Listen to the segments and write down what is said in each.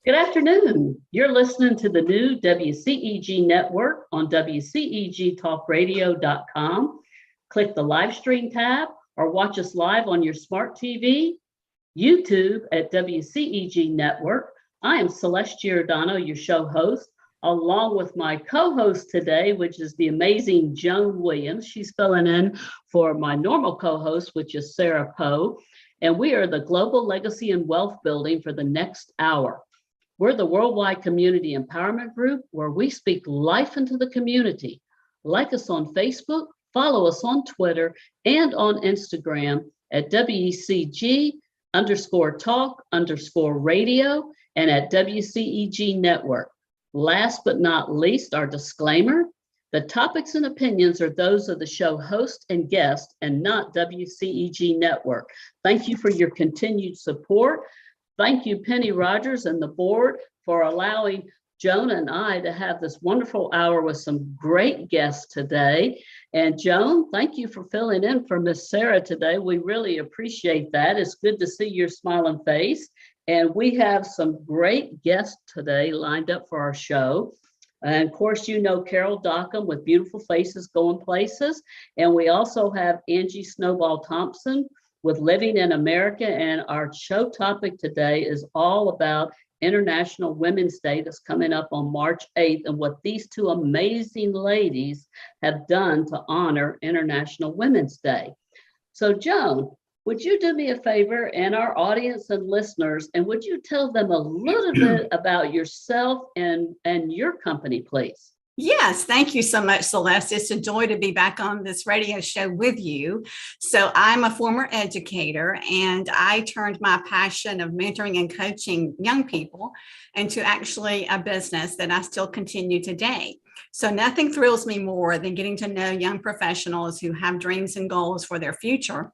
Good afternoon. You're listening to the new WCEG Network on WCEG Talk Radio.com. Click the live stream tab or watch us live on your smart TV, YouTube at WCEG Network. I am Celeste Giordano, your show host, along with my co-host today, which is the amazing Joan Williams. She's filling in for my normal co-host, which is Sarah Poe. And we are the Global Legacy and Wealth Building for the next hour. We're the worldwide community empowerment group where we speak life into the community. Like us on Facebook, follow us on Twitter and on Instagram at WCEG_talk_radio and at WCEG Network. Last but not least, our disclaimer: the topics and opinions are those of the show host and guest and not WCEG Network. Thank you for your continued support. Thank you, Penny Rogers and the board, for allowing Joan and I to have this wonderful hour with some great guests today. And Joan, thank you for filling in for Miss Sarah today. We really appreciate that. It's good to see your smiling face. And we have some great guests today lined up for our show. And of course, you know Carol Dockum with Beautiful Faces Going Places. And we also have Angie Snowball-Thompson with Living in America. And our show topic today is all about International Women's Day that's coming up on March 8th and what these two amazing ladies have done to honor International Women's Day. So Joan, would you do me a favor and our audience and listeners, and would you tell them a little bit about yourself and your company, please? Yes, thank you so much, Celeste. It's a joy to be back on this radio show with you. So I'm a former educator, and I turned my passion of mentoring and coaching young people into actually a business that I still continue today. So nothing thrills me more than getting to know young professionals who have dreams and goals for their future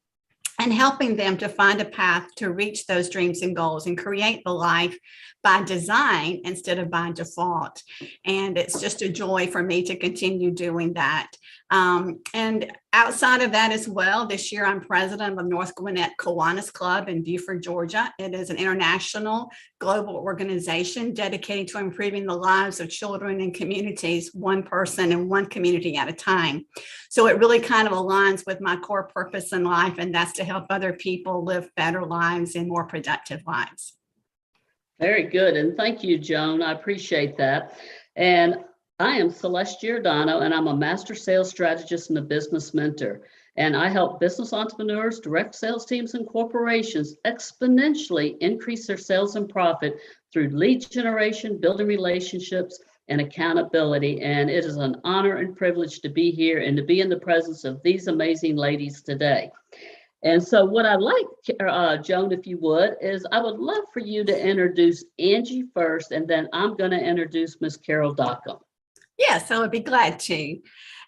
and helping them to find a path to reach those dreams and goals and create the life by design instead of by default. And it's just a joy for me to continue doing that. And outside of that as well, this year I'm president of North Gwinnett Kiwanis Club in Beaufort, Georgia. It is an international global organization dedicated to improving the lives of children and communities, one person and one community at a time. So it really kind of aligns with my core purpose in life, and that's to help other people live better lives and more productive lives. Very good. And thank you, Joan. I appreciate that. And I am Celeste Giordano, and I'm a master sales strategist and a business mentor. And I help business entrepreneurs, direct sales teams, and corporations exponentially increase their sales and profit through lead generation, building relationships, and accountability. And it is an honor and privilege to be here and to be in the presence of these amazing ladies today. And so what I'd like, Joan, if you would, is I would love for you to introduce Angie first, and then I'm going to introduce Miss Carol Dockum. Yes, I would be glad to.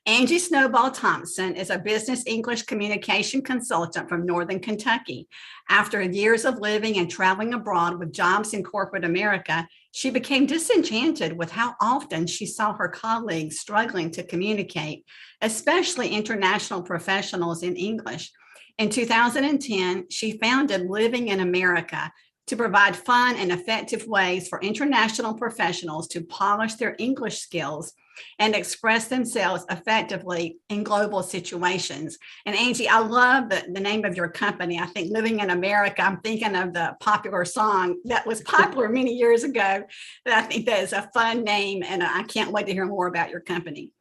Angie Snowball-Thompson is a business English communication consultant from Northern Kentucky. After years of living and traveling abroad with jobs in corporate America, she became disenchanted with how often she saw her colleagues struggling to communicate, especially international professionals in English. In 2010, she founded Living in America to provide fun and effective ways for international professionals to polish their English skills and express themselves effectively in global situations. And Angie, I love the name of your company. I think Living in America, I'm thinking of the popular song that was popular many years ago. I think that is a fun name, and I can't wait to hear more about your company.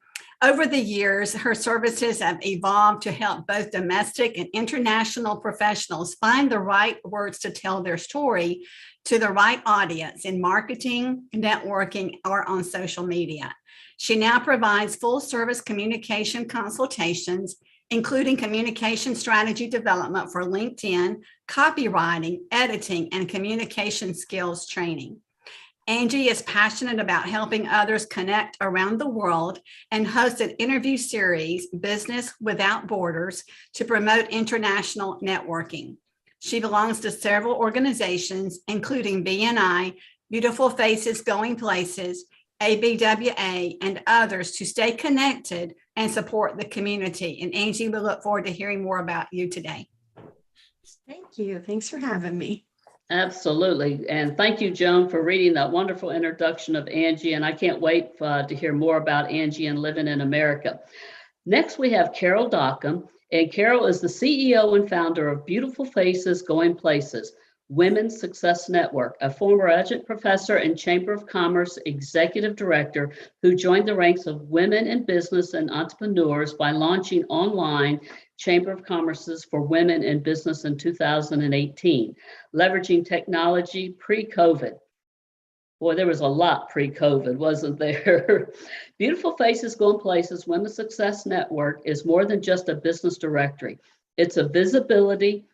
Over the years, her services have evolved to help both domestic and international professionals find the right words to tell their story to the right audience in marketing, networking, or on social media. She now provides full-service communication consultations, including communication strategy development for LinkedIn, copywriting, editing, and communication skills training. Angie is passionate about helping others connect around the world and hosts an interview series, Business Without Borders, to promote international networking. She belongs to several organizations, including BNI, Beautiful Faces Going Places, ABWA, and others to stay connected and support the community. And Angie, we look forward to hearing more about you today. Thank you. Thanks for having me. Absolutely. And thank you, Joan, for reading that wonderful introduction of Angie. And I can't wait to hear more about Angie and living in America. Next, we have Carol Dockum. And Carol is the CEO and founder of Beautiful Faces Going Places, Women's Success Network, a former adjunct professor and Chamber of Commerce executive director who joined the ranks of women in business and entrepreneurs by launching online Chamber of Commerce's for Women in Business in 2018, leveraging technology pre-COVID. Boy, there was a lot pre-COVID, wasn't there? Beautiful Faces Going Places Women's Success Network is more than just a business directory. It's a visibility,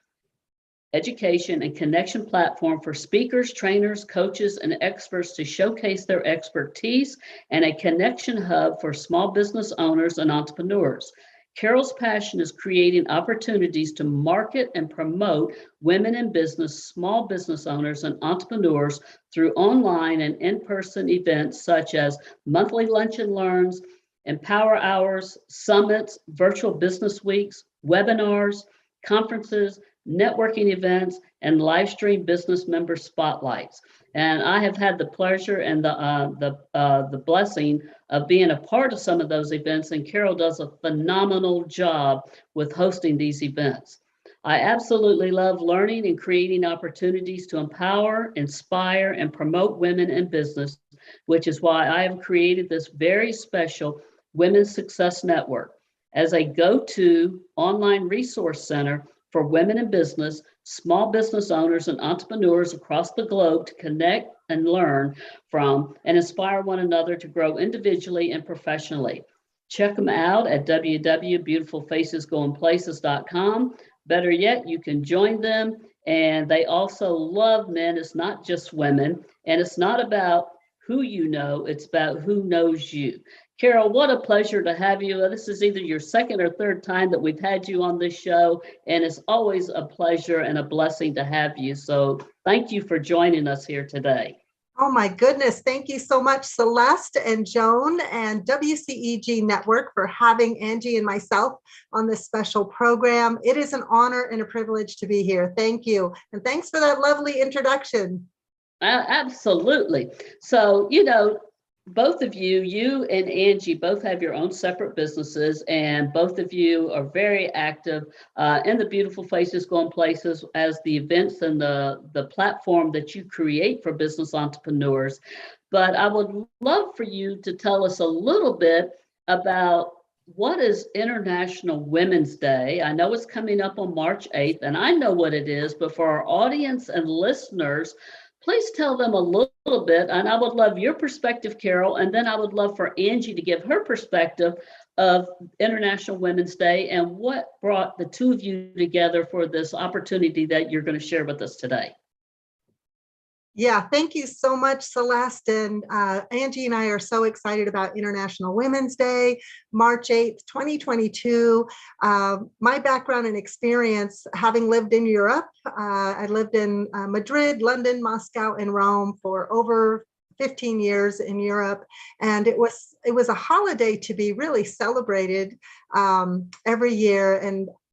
education, and connection platform for speakers, trainers, coaches, and experts to showcase their expertise, and a connection hub for small business owners and entrepreneurs. Carol's passion is creating opportunities to market and promote women in business, small business owners, and entrepreneurs through online and in-person events such as monthly lunch and learns, empower hours, summits, virtual business weeks, webinars, conferences, networking events, and live stream business member spotlights. And I have had the pleasure and the blessing of being a part of some of those events, and Carol does a phenomenal job with hosting these events. I absolutely love learning and creating opportunities to empower, inspire, and promote women in business, which is why I have created this very special Women's Success Network as a go-to online resource center for women in business, small business owners, and entrepreneurs across the globe to connect and learn from and inspire one another to grow individually and professionally. Check them out at www.beautifulfacesgoingplaces.com. Better yet, you can join them. And they also love men. It's not just women. And it's not about who you know, it's about who knows you. Carol, what a pleasure to have you. This is either your second or third time that we've had you on this show, and it's always a pleasure and a blessing to have you. So thank you for joining us here today. Oh my goodness. Thank you so much, Celeste and Joan and WCEG Network for having Angie and myself on this special program. It is an honor and a privilege to be here. Thank you. And thanks for that lovely introduction. Absolutely. So, both of you and Angie both have your own separate businesses, and both of you are very active in the Beautiful Faces Going Places as the events and the platform that you create for business entrepreneurs. But I would love for you to tell us a little bit about what is International Women's Day. I know it's coming up on March 8th, and I know what it is, but for our audience and listeners, please tell them a little bit, and I would love your perspective, Carol, and then I would love for Angie to give her perspective of International Women's Day and what brought the two of you together for this opportunity that you're going to share with us today. Yeah, thank you so much, Celeste. And Angie and I are so excited about International Women's Day, March 8th, 2022. My background and experience, having lived in Europe, I lived in Madrid, London, Moscow, and Rome for over 15 years in Europe. And it was a holiday to be really celebrated every year.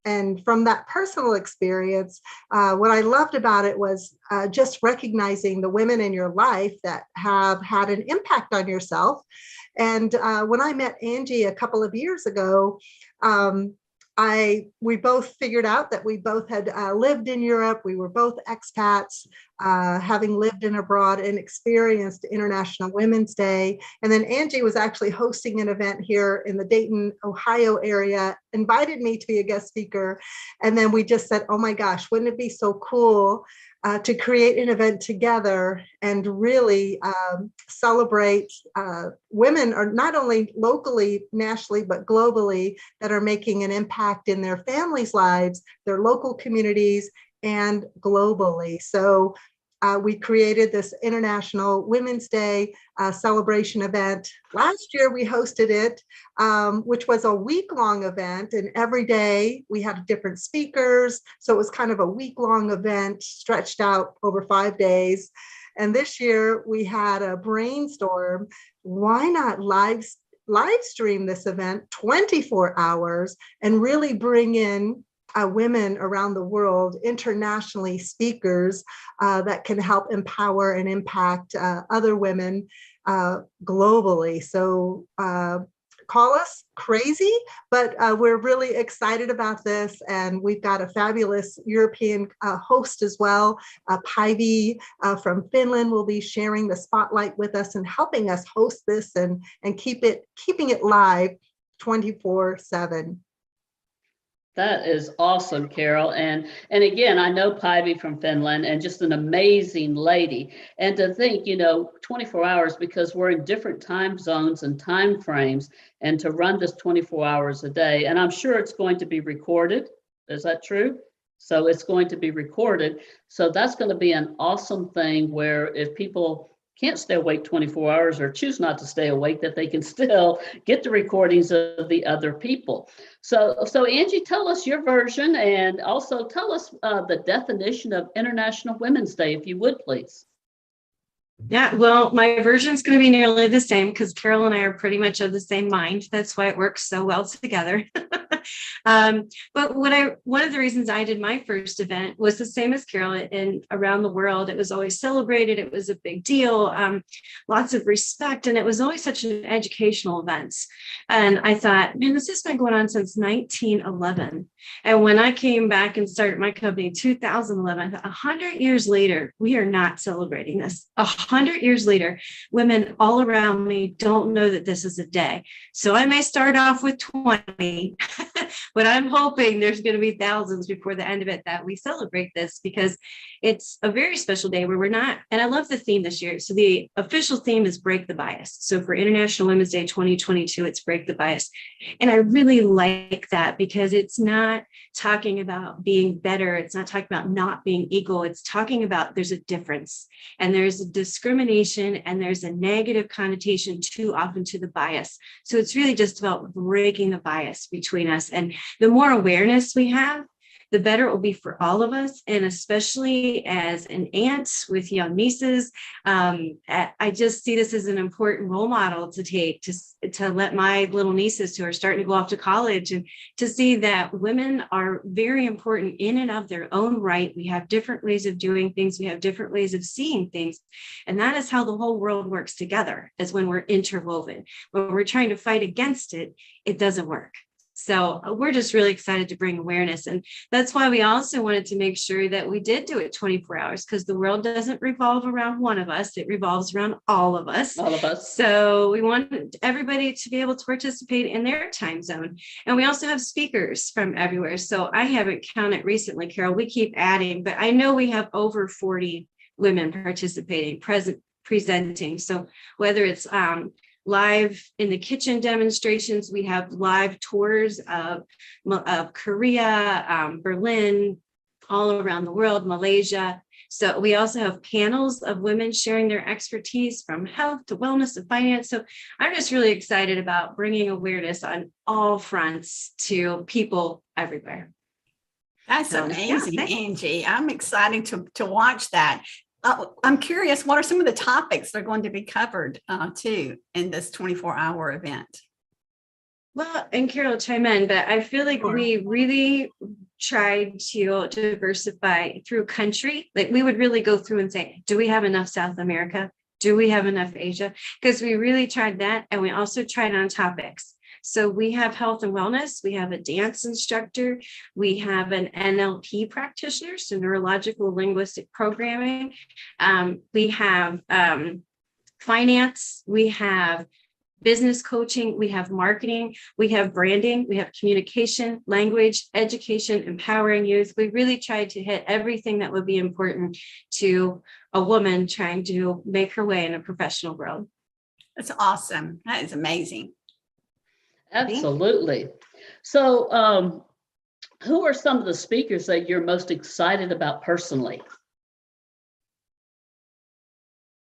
And from that personal experience, what I loved about it was just recognizing the women in your life that have had an impact on yourself. And when I met Angie a couple of years ago, we both figured out that we both had lived in Europe. We were both expats, having lived in abroad and experienced International Women's Day. And then Angie was actually hosting an event here in the Dayton, Ohio area, invited me to be a guest speaker. And then we just said, oh my gosh, wouldn't it be so cool to create an event together and really celebrate women, or not only locally, nationally, but globally, that are making an impact in their families' lives, their local communities, and globally. So we created this International Women's Day celebration event. Last year, we hosted it, which was a week-long event. And every day we had different speakers. So it was kind of a week-long event stretched out over 5 days. And this year we had a brainstorm. Why not live stream this event 24 hours and really bring in women around the world, internationally speakers that can help empower and impact other women globally. So call us crazy, but we're really excited about this. And we've got a fabulous European host as well. Päivi from Finland will be sharing the spotlight with us and helping us host this and keeping it live 24/7. That is awesome, Carol. And again, I know Päivi from Finland, and just an amazing lady. And to think, 24 hours, because we're in different time zones and time frames, and to run this 24 hours a day. And I'm sure it's going to be recorded. Is that true? So it's going to be recorded. So that's going to be an awesome thing where if people can't stay awake 24 hours or choose not to stay awake, that they can still get the recordings of the other people. So Angie, tell us your version, and also tell us the definition of International Women's Day, if you would, please. Yeah, well, my version is going to be nearly the same because Carol and I are pretty much of the same mind. That's why it works so well together. But one of the reasons I did my first event was the same as Carol, and around the world, it was always celebrated. It was a big deal, lots of respect, and it was always such an educational event. And I thought, man, this has been going on since 1911. And when I came back and started my company in 2011, 100 years later, we are not celebrating this. 100 years later, women all around me don't know that this is a day. So I may start off with 20, but I'm hoping there's going to be thousands before the end of it that we celebrate this, because it's a very special day where we're not, and I love the theme this year. So the official theme is Break the Bias. So for International Women's Day 2022, it's Break the Bias. And I really like that because it's not talking about being better. It's not talking about not being equal. It's talking about there's a difference, and there's a discrimination, and there's a negative connotation too often to the bias. So it's really just about breaking the bias between us. And the more awareness we have, the better it will be for all of us. And especially as an aunt with young nieces, I just see this as an important role model to take, to let my little nieces who are starting to go off to college, and to see that women are very important in and of their own right. We have different ways of doing things. We have different ways of seeing things. And that is how the whole world works together, is when we're interwoven. When we're trying to fight against it, it doesn't work. So we're just really excited to bring awareness. And that's why we also wanted to make sure that we did do it 24 hours, because the world doesn't revolve around one of us. It revolves around all of us. All of us. So we want everybody to be able to participate in their time zone. And we also have speakers from everywhere. So I haven't counted recently, Carol. We keep adding, but I know we have over 40 women participating, presenting. So whether it's live in the kitchen demonstrations, we have live tours of Korea, Berlin, all around the world, Malaysia. So we also have panels of women sharing their expertise from health to wellness to finance. So I'm just really excited about bringing awareness on all fronts to people everywhere. That's amazing, Angie. I'm excited to watch that. I'm curious, what are some of the topics that are going to be covered too in this 24-hour event? Well, and Carol, chime in, but I feel like we really tried to diversify through country. Like we would really go through and say, do we have enough South America? Do we have enough Asia? Because we really tried that. And we also tried on topics. So we have health and wellness, we have a dance instructor, we have an NLP practitioner, so neurological linguistic programming. We have finance, we have business coaching, we have marketing, we have branding, we have communication, language, education, empowering youth. We really tried to hit everything that would be important to a woman trying to make her way in a professional world. That's awesome. That is amazing. Absolutely. So who are some of the speakers that you're most excited about personally?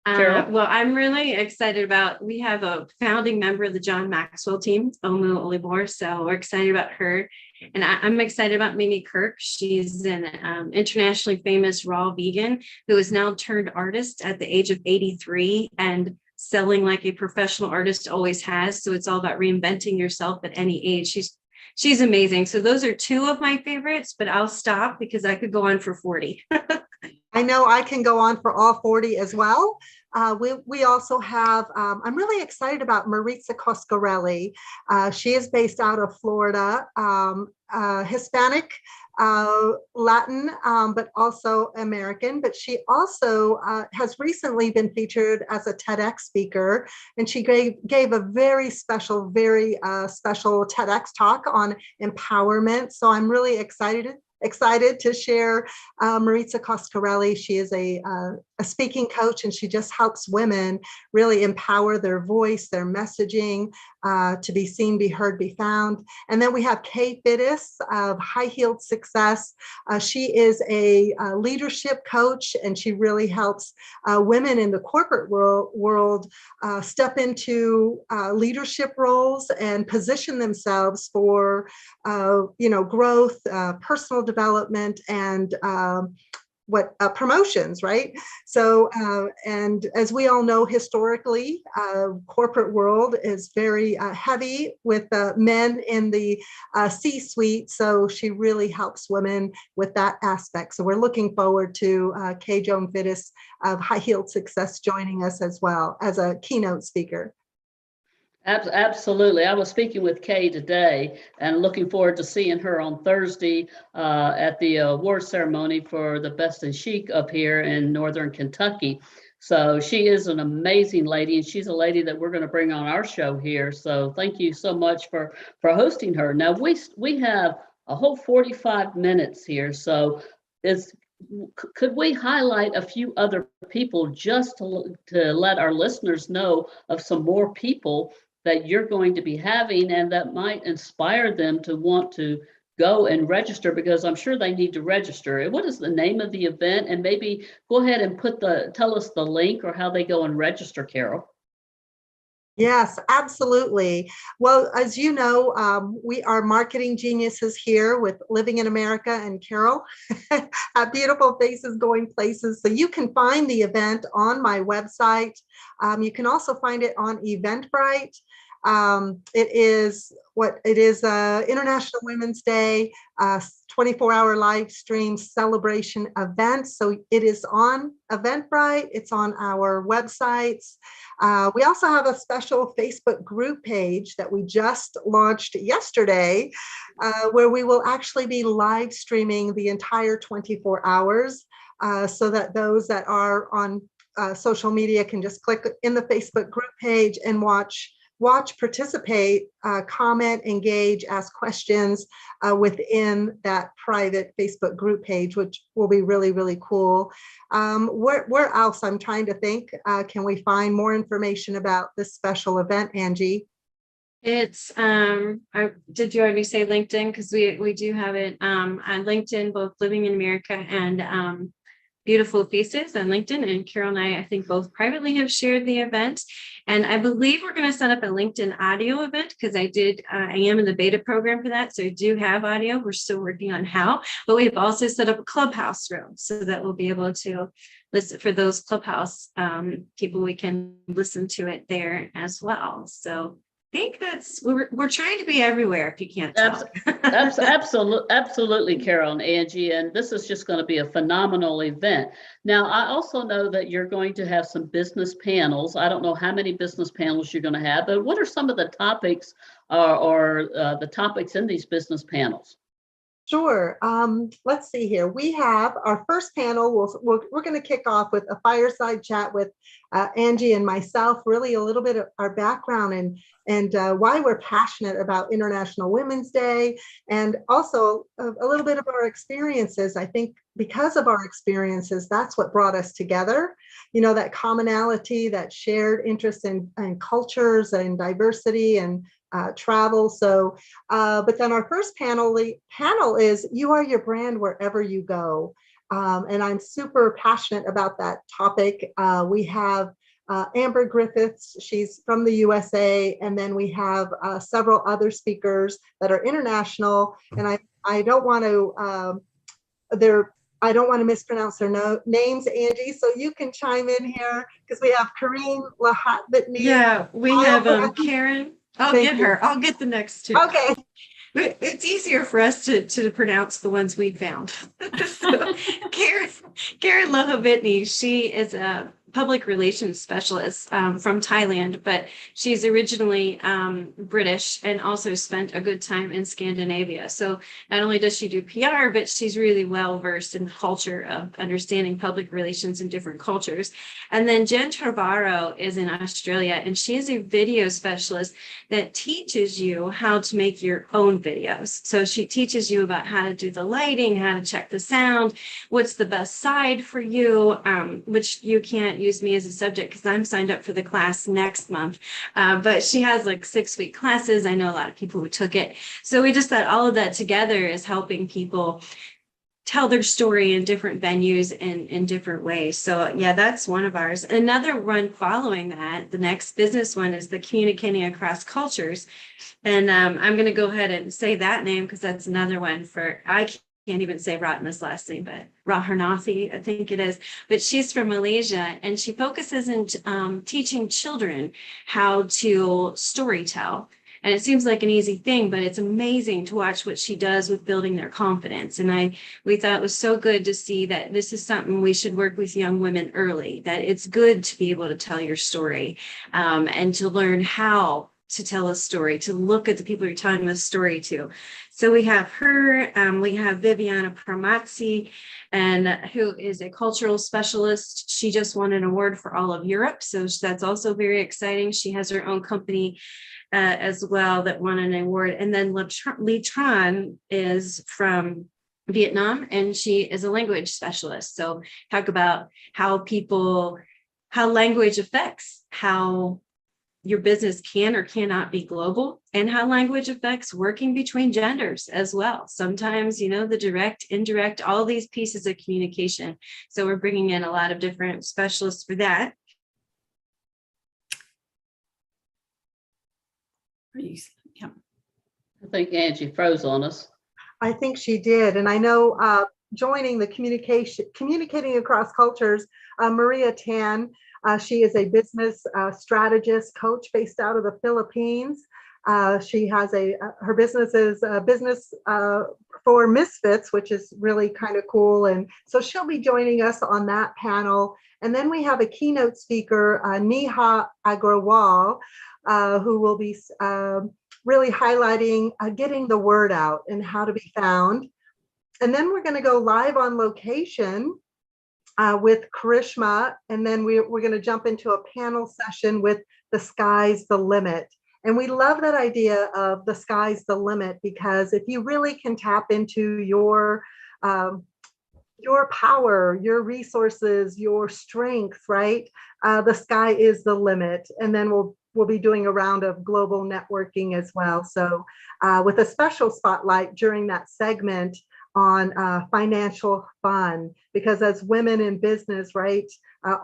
Well, I'm really excited about, we have a founding member of the John Maxwell team, Omu Olibor. So we're excited about her. And I'm excited about Mimi Kirk. She's an internationally famous raw vegan who is now turned artist at the age of 83 and selling like a professional artist always has. So it's all about reinventing yourself at any age. She's she's amazing. So those are two of my favorites, but I'll stop because I could go on for 40. I know I can go on for all 40 as well. We also have, I'm really excited about Marissa Costerelli. She is based out of Florida, Hispanic, Latin, but also American. But she also has recently been featured as a TEDx speaker, and she gave a very special TEDx talk on empowerment. So I'm really excited to share Marissa Costerelli. She is a speaking coach, and she just helps women really empower their voice, their messaging, to be seen, be heard, be found. And then we have Kay Fittis of High Heeled Success. She is a leadership coach, and she really helps women in the corporate world step into leadership roles and position themselves for growth, personal development, and promotions, right? So, and as we all know, historically, corporate world is very heavy with men in the C-suite. So she really helps women with that aspect. So we're looking forward to Kay Joan Fittis of High Heeled Success joining us as well as a keynote speaker. Absolutely. I was speaking with Kay today and looking forward to seeing her on Thursday at the award ceremony for the Best in Chic up here in Northern Kentucky. So she is an amazing lady, and she's a lady that we're going to bring on our show here. So thank you so much for hosting her. Now we have a whole 45 minutes here. So could we highlight a few other people just to let our listeners know of some more people that you're going to be having and that might inspire them to want to go and register, because I'm sure they need to register. What is the name of the event? And maybe go ahead and tell us the link or how they go and register, Carol. Yes, absolutely. Well, as you know, we are marketing geniuses here with Living in America and Carol have beautiful faces going places. So you can find the event on my website. You can also find it on Eventbrite. It is International Women's Day, 24-hour live stream celebration event. So it is on Eventbrite. It's on our websites. We also have a special Facebook group page that we just launched yesterday, where we will actually be live streaming the entire 24 hours, so that those that are on social media can just click in the Facebook group page and watch, participate, comment, engage, ask questions within that private Facebook group page, which will be really, really cool. Where else? I'm trying to think. Can we find more information about this special event, Angie? It's did you already say LinkedIn? Because we do have it on LinkedIn, both Living in America and Beautiful Faces on LinkedIn. And Carol and I think both privately have shared the event. And I believe we're going to set up a LinkedIn audio event, because I am in the beta program for that. So I do have audio. We're still working on how, but we've also set up a Clubhouse room so that we'll be able to listen for those Clubhouse people. We can listen to it there as well. So I think we're trying to be everywhere, if you can't tell. Absolutely, Carol and Angie, and this is just going to be a phenomenal event. Now, I also know that you're going to have some business panels. I don't know how many business panels you're going to have, but what are some of the topics or the topics in these business panels? Sure. Let's see here. We have our first panel. We're going to kick off with a fireside chat with Angie and myself, really a little bit of our background and why we're passionate about International Women's Day, and also a little bit of our experiences. I think because of our experiences, that's what brought us together. You know, that commonality, that shared interest in cultures and diversity and travel. So, but then our first panel is You Are Your Brand Wherever You Go. And I'm super passionate about that topic. We have Amber Griffiths, she's from the USA, and then we have several other speakers that are international. And I don't want to mispronounce their names, Angie, so you can chime in here, because we have Garrett Lovabitny. Yeah, we have Karen. I'll get the next two. Okay. But it's easier for us to pronounce the ones we found. So, Garrett Lovabitny, she is a public relations specialist from Thailand, but she's originally British and also spent a good time in Scandinavia. So not only does she do PR, but she's really well versed in the culture of understanding public relations in different cultures. And then Jen Trevaro is in Australia, and she is a video specialist that teaches you how to make your own videos. So she teaches you about how to do the lighting, how to check the sound, what's the best side for you, which you can't use me as a subject because I'm signed up for the class next month. But she has like 6-week classes. I know a lot of people who took it. So we just thought all of that together is helping people tell their story in different venues and in different ways. So yeah, that's one of ours. Another one following that, the next business one, is the Communicating Across Cultures. And I'm going to go ahead and say that name because that's another one for, I can't even say Ratna's last name, but Raharnathi, I think it is. But she's from Malaysia, and she focuses in teaching children how to storytell. And it seems like an easy thing, but it's amazing to watch what she does with building their confidence. And we thought it was so good to see that this is something we should work with young women early, that it's good to be able to tell your story and to learn how to tell a story, to look at the people you're telling the story to. So we have her, we have Viviana Pramazzi, and who is a cultural specialist. She just won an award for all of Europe. So that's also very exciting. She has her own company as well that won an award. And then Lee Tran is from Vietnam, and she is a language specialist. So talk about how language affects how your business can or cannot be global, and how language affects working between genders as well. Sometimes, the direct, indirect, all these pieces of communication. So we're bringing in a lot of different specialists for that. Yeah. I think Angie froze on us. I think she did. And I know joining the Communicating Across Cultures, Maria Tan, she is a business strategist coach based out of the Philippines. She has her business is a business for misfits, which is really kind of cool. And so she'll be joining us on that panel. And then we have a keynote speaker, Neha Agrawal, who will be really highlighting getting the word out and how to be found. And then we're going to go live on location with Karishma, and then we're going to jump into a panel session with The Sky's the Limit. And we love that idea of the sky's the limit, because if you really can tap into your power, your resources, your strength, right? The sky is the limit. And then we'll be doing a round of global networking as well. So with a special spotlight during that segment on financial fun, because as women in business, right,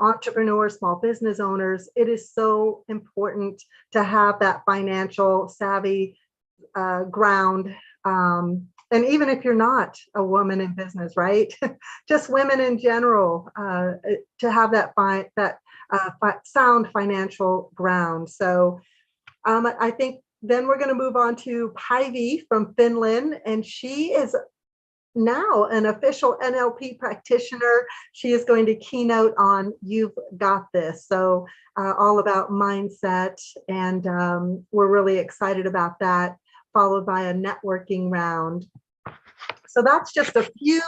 entrepreneurs, small business owners, it is so important to have that financial savvy ground. And even if you're not a woman in business, right, just women in general, to have that sound financial ground. So I think then we're going to move on to Päivi from Finland, and she is now an official NLP practitioner. She is going to keynote on You've Got This. So all about mindset, and we're really excited about that, followed by a networking round. So that's just a few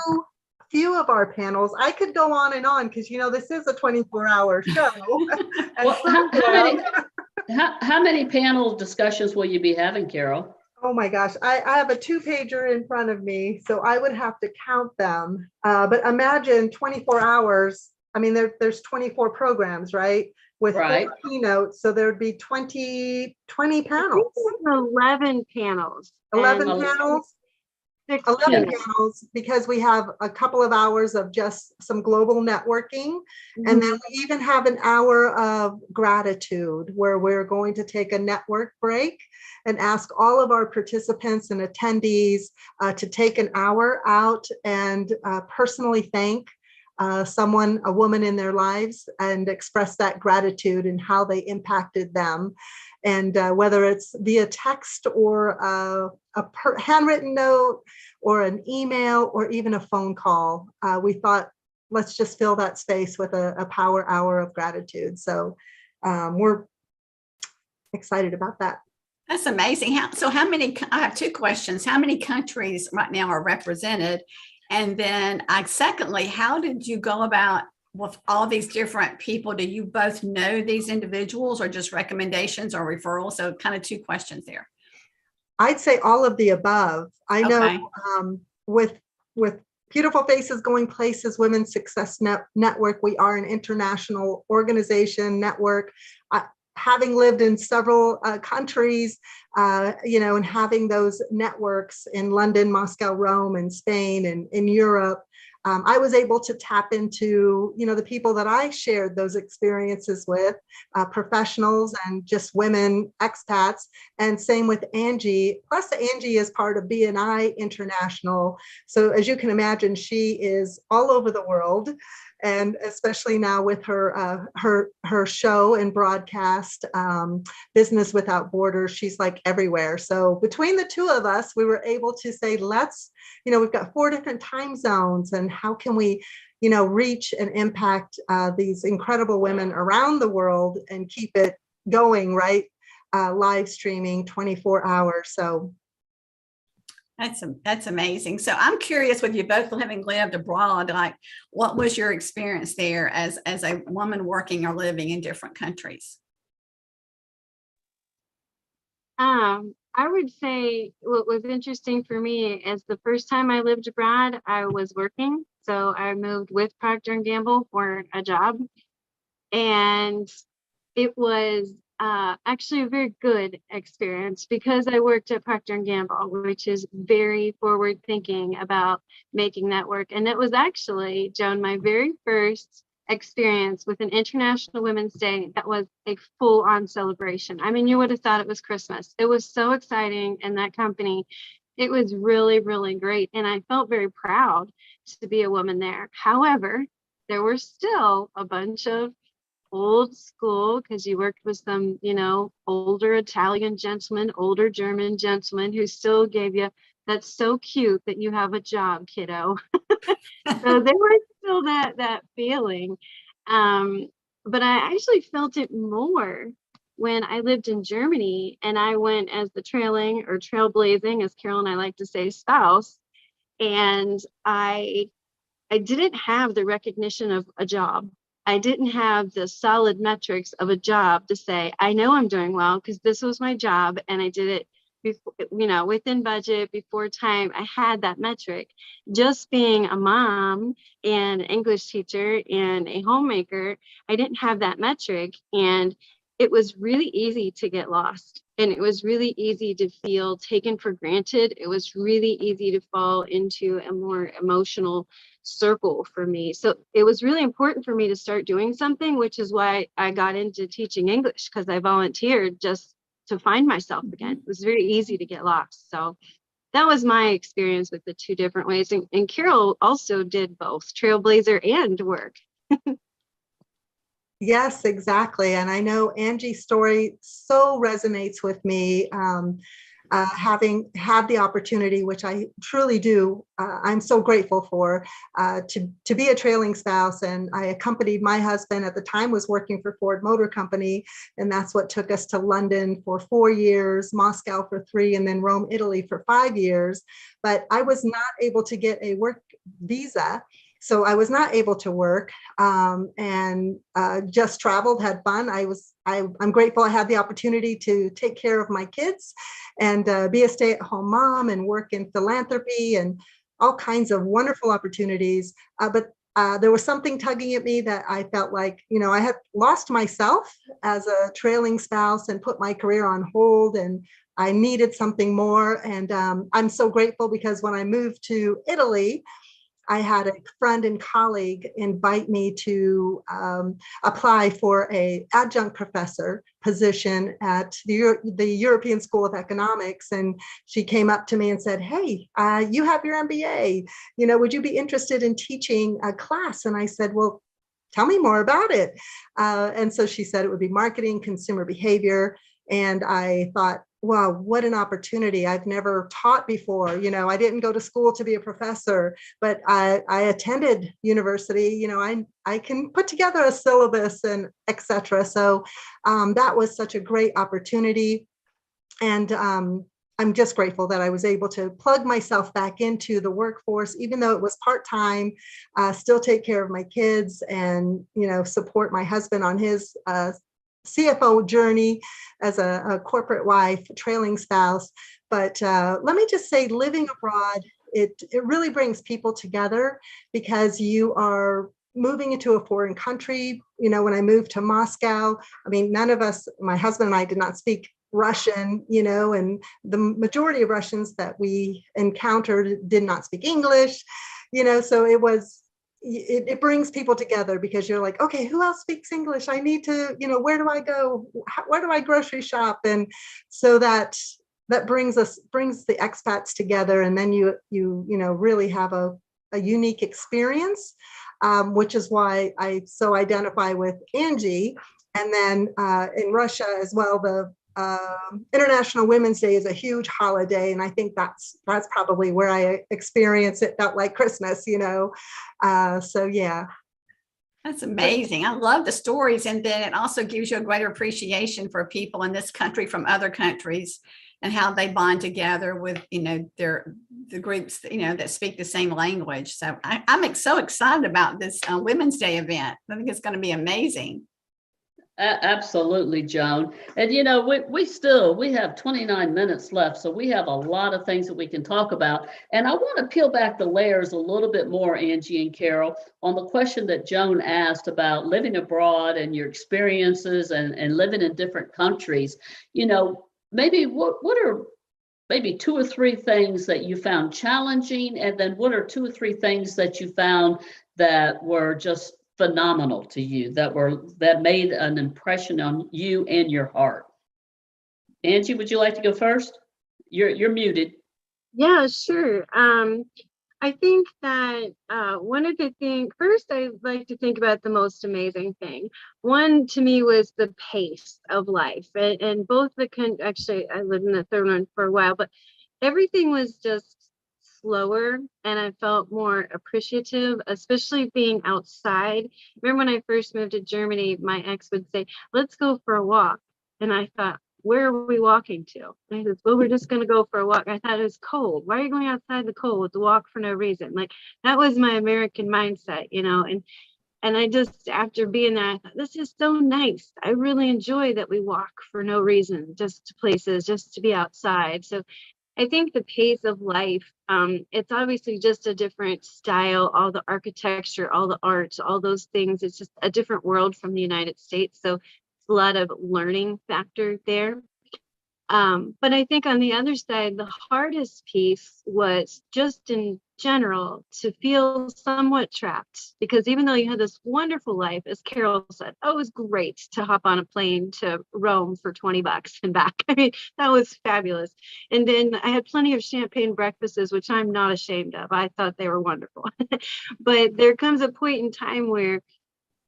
of our panels. I could go on and on because this is a 24-hour show. Well, how many panel discussions will you be having, Carol? Oh my gosh, I have a 2-pager in front of me, so I would have to count them. But imagine 24 hours. I mean, there's 24 programs, right? With 4 keynotes, so there would be 20 panels. 11 panels. 11 panels? 11 panels, because we have a couple of hours of just some global networking. And then we even have an hour of gratitude, where we're going to take a network break and ask all of our participants and attendees to take an hour out and personally thank a woman in their lives, and express that gratitude and how they impacted them. And whether it's via text or handwritten note or an email or even a phone call, we thought, let's just fill that space with a power hour of gratitude. So we're excited about that. That's amazing. How many, I have two questions. How many countries right now are represented? And then secondly, how did you go about with all these different people? Do you both know these individuals or just recommendations or referrals? So kind of two questions there. I'd say all of the above. I know with Beautiful Faces Going Places Women's Success Network, we are an international organization network. Having lived in several countries, and having those networks in London, Moscow, Rome, and Spain, and in Europe, I was able to tap into, the people that I shared those experiences with, professionals and just women expats, and same with Angie. Plus, Angie is part of BNI International. So as you can imagine, she is all over the world. And especially now with her show and broadcast, Business Without Borders, she's like everywhere. So between the two of us, we were able to say, we've got 4 different time zones, and how can we, reach and impact these incredible women around the world and keep it going, right? Live streaming 24 hours. So that's amazing. So I'm curious, with you both having lived abroad, like what was your experience there as a woman working or living in different countries? I would say what was interesting for me is the first time I lived abroad, I was working. So I moved with Procter & Gamble for a job, and it was actually a very good experience because I worked at Procter & Gamble, which is very forward thinking about making that work. And it was actually, Joan, my very first experience with an International Women's Day that was a full-on celebration. I mean, you would have thought it was Christmas. It was so exciting, and that company, it was really, really great. And I felt very proud to be a woman there. However, there were still a bunch of old school, because you worked with some, older Italian gentlemen, older German gentlemen who still gave you, that's so cute that you have a job, kiddo. So there was still that feeling. But I actually felt it more when I lived in Germany, and I went as the trailblazing, as Carol and I like to say, spouse. And I didn't have the recognition of a job. I didn't have the solid metrics of a job to say, I know I'm doing well because this was my job and I did it before, within budget, before time. I had that metric. Just being a mom and an English teacher and a homemaker, I didn't have that metric. And it was really easy to get lost. And it was really easy to feel taken for granted. It was really easy to fall into a more emotional circle for me. So it was really important for me to start doing something, which is why I got into teaching English, because I volunteered just to find myself again. It was very easy to get lost. So that was my experience with the two different ways. And Carol also did both trailblazer and work. Yes, exactly. And I know Angie's story so resonates with me. Having had the opportunity, which I truly do, I'm so grateful for, to be a trailing spouse. And I accompanied my husband, at the time was working for Ford Motor Company. And that's what took us to London for 4 years, Moscow for 3, and then Rome, Italy for 5 years. But I was not able to get a work visa. So I was not able to work, and just traveled, had fun. I'm grateful I had the opportunity to take care of my kids and be a stay-at-home mom and work in philanthropy and all kinds of wonderful opportunities. But there was something tugging at me that I felt like, I had lost myself as a trailing spouse and put my career on hold, and I needed something more. And I'm so grateful because when I moved to Italy, I had a friend and colleague invite me to apply for a adjunct professor position at the European School of Economics. And she came up to me and said, "Hey, you have your MBA, would you be interested in teaching a class?" And I said, "Well, tell me more about it." And so she said it would be marketing, consumer behavior. And I thought, wow, what an opportunity. I've never taught before. I didn't go to school to be a professor, but I attended university. I can put together a syllabus and etc. So that was such a great opportunity. And I'm just grateful that I was able to plug myself back into the workforce, even though it was part-time, still take care of my kids and, support my husband on his CFO journey as a corporate wife, trailing spouse. But let me just say, living abroad, it really brings people together because you are moving into a foreign country. When I moved to Moscow, none of us, my husband and I, did not speak Russian, and the majority of Russians that we encountered did not speak English, so it brings people together because you're like, okay, who else speaks English? I need to, where do I go? Where do I grocery shop? And so that brings the expats together. And then you really have a unique experience, which is why I so identify with Angie. And then in Russia as well, the International Women's Day is a huge holiday, and I think that's probably where I experience it. Felt like Christmas, so yeah. That's amazing. I love the stories, and then it also gives you a greater appreciation for people in this country from other countries and how they bond together with the groups that speak the same language. So I'm so excited about this Women's Day event. I think it's going to be amazing. Absolutely, Joan. And we have 29 minutes left, so we have a lot of things that we can talk about. And I want to peel back the layers a little bit more, Angie and Carol, on the question that Joan asked about living abroad and your experiences and living in different countries. Maybe what are maybe 2 or 3 things that you found challenging, and then what are 2 or 3 things that you found that were just phenomenal to you, that made an impression on you and your heart? Angie, would you like to go first? You're muted. Yeah, sure. I think that one of the things, first, I like to think about the most amazing thing. One to me was the pace of life, and both actually, I lived in the third one for a while, but everything was just slower, and I felt more appreciative, especially being outside. Remember when I first moved to Germany, my ex would say, "Let's go for a walk." And I thought, "Where are we walking to?" And he says, "Well, we're just going to go for a walk." I thought, it was cold. Why are you going outside the cold to walk for no reason? Like, that was my American mindset, and I just, after being there, I thought, this is so nice. I really enjoy that we walk for no reason, just to places, just to be outside. So I think the pace of life, it's obviously just a different style, all the architecture, all the art, all those things. It's just a different world from the United States. So it's a lot of learning factor there. But I think on the other side, the hardest piece was just in general to feel somewhat trapped, because even though you had this wonderful life, as Carol said, it was great to hop on a plane to Rome for $20 and back. I mean, that was fabulous. And then I had plenty of champagne breakfasts, which I'm not ashamed of. I thought they were wonderful. But there comes a point in time where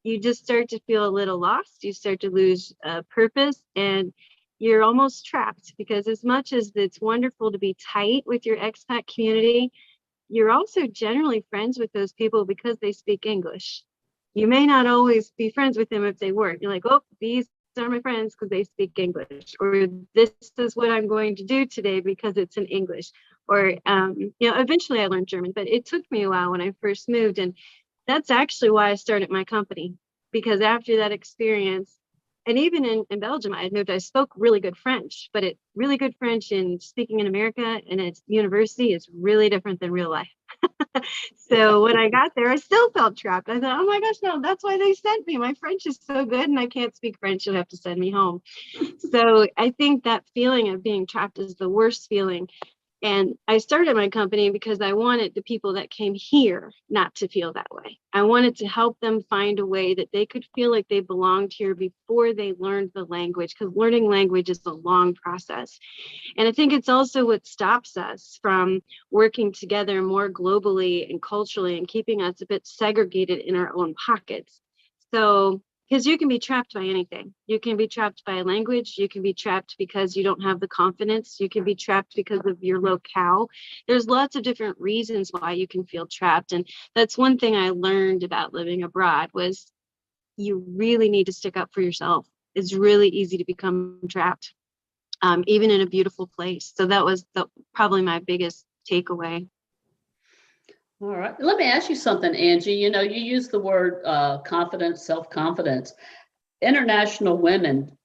you just start to feel a little lost. You start to lose purpose, and you're almost trapped, because as much as it's wonderful to be tight with your expat community, you're also generally friends with those people because they speak English. You may not always be friends with them if they weren't. You're like, oh, these are my friends because they speak English, or this is what I'm going to do today because it's in English. Or, eventually I learned German, but it took me a while when I first moved. And that's actually why I started my company, because after that experience, and even in Belgium, I spoke really good French, but really good French in speaking in America and at university is really different than real life. So when I got there, I still felt trapped. I thought, oh my gosh, no, that's why they sent me. My French is so good and I can't speak French. You'll have to send me home. So I think that feeling of being trapped is the worst feeling. And I started my company because I wanted the people that came here not to feel that way. I wanted to help them find a way that they could feel like they belonged here before they learned the language, because learning language is a long process. And I think it's also what stops us from working together more globally and culturally and keeping us a bit segregated in our own pockets. So, because you can be trapped by anything. You can be trapped by a language. You can be trapped because you don't have the confidence. You can be trapped because of your locale. There's lots of different reasons why you can feel trapped. And that's one thing I learned about living abroad was you really need to stick up for yourself. It's really easy to become trapped, even in a beautiful place. So that was probably my biggest takeaway. All right. Let me ask you something, Angie. You use the word confidence, self-confidence. International women,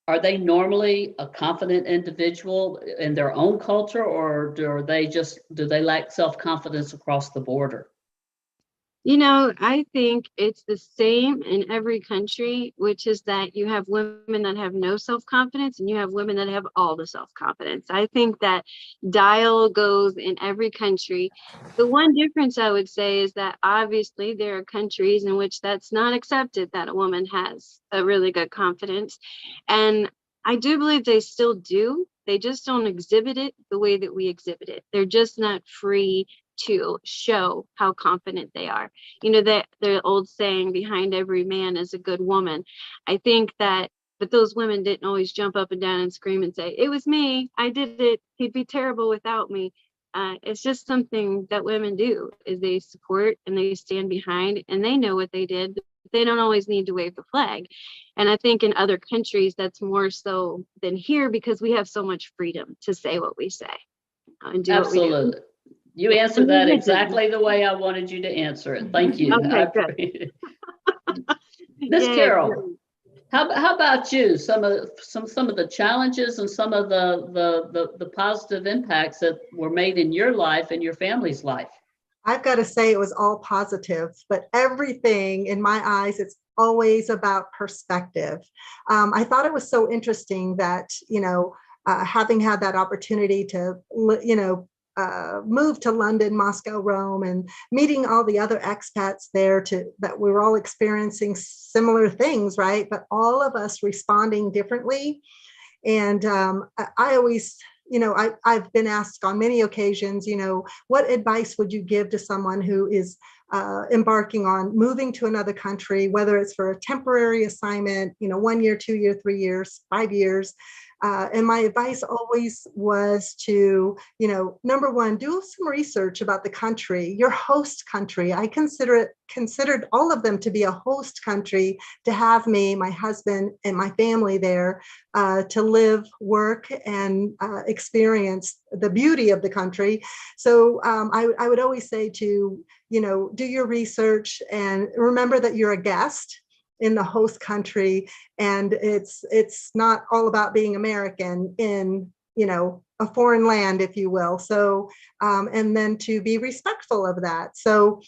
are they normally a confident individual in their own culture, or do they lack self-confidence across the border? I think it's the same in every country, which is that you have women that have no self-confidence and you have women that have all the self-confidence. I think that dial goes in every country. The one difference I would say is that obviously there are countries in which that's not accepted, that a woman has a really good confidence. And I do believe they still do. They just don't exhibit it the way that we exhibit it. They're just not free to show how confident they are. That the old saying, behind every man is a good woman. I think that, but those women didn't always jump up and down and scream and say, it was me, I did it, he'd be terrible without me. It's just something that women do, is they support and they stand behind and they know what they did. But they don't always need to wave the flag. And I think in other countries that's more so than here, because we have so much freedom to say what we say and do Absolutely. what we do. You answered that exactly the way I wanted you to answer it. Thank you. Okay, good. Miss Carol, how about you? Some of the challenges and some of the positive impacts that were made in your life and your family's life. I've got to say it was all positive, but everything in my eyes, it's always about perspective. I thought it was so interesting that, having had that opportunity to, move to London, Moscow, Rome, and meeting all the other expats there, that we were all experiencing similar things, right? But all of us responding differently. And I always, I've been asked on many occasions, what advice would you give to someone who is embarking on moving to another country, whether it's for a temporary assignment, 1 year, 2 year, 3 years, 5 years. And my advice always was to, number one, do some research about the country, your host country. I considered all of them to be a host country to have me, my husband, and my family there to live, work, and experience the beauty of the country. So I would always say to, do your research and remember that you're a guest in the host country, and it's not all about being American in a foreign land, if you will. So and then to be respectful of that. So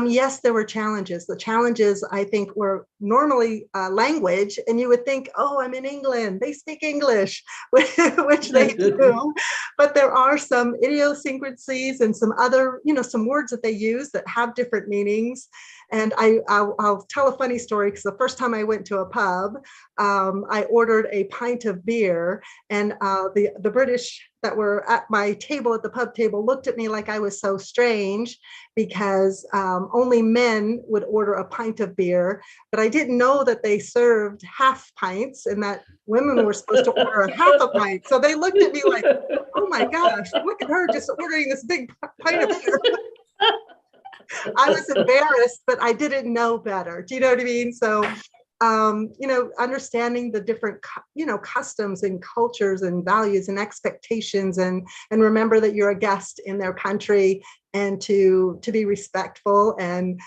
yes, there were challenges. The challenges, I think, were normally language, and you would think, oh, I'm in England, they speak English, which they do. But there are some idiosyncrasies and some other, some words that they use that have different meanings. And I'll tell a funny story, because the first time I went to a pub, I ordered a pint of beer, and the British that were at my table at the pub table looked at me like I was so strange, because only men would order a pint of beer, but I didn't know that they served half pints and that women were supposed to order a half a pint. So they looked at me like, oh my gosh, look at her just ordering this big pint of beer. I was embarrassed, but I didn't know better. Do you know what I mean? So, understanding the different, customs and cultures and values and expectations, and remember that you're a guest in their country, and to be respectful. And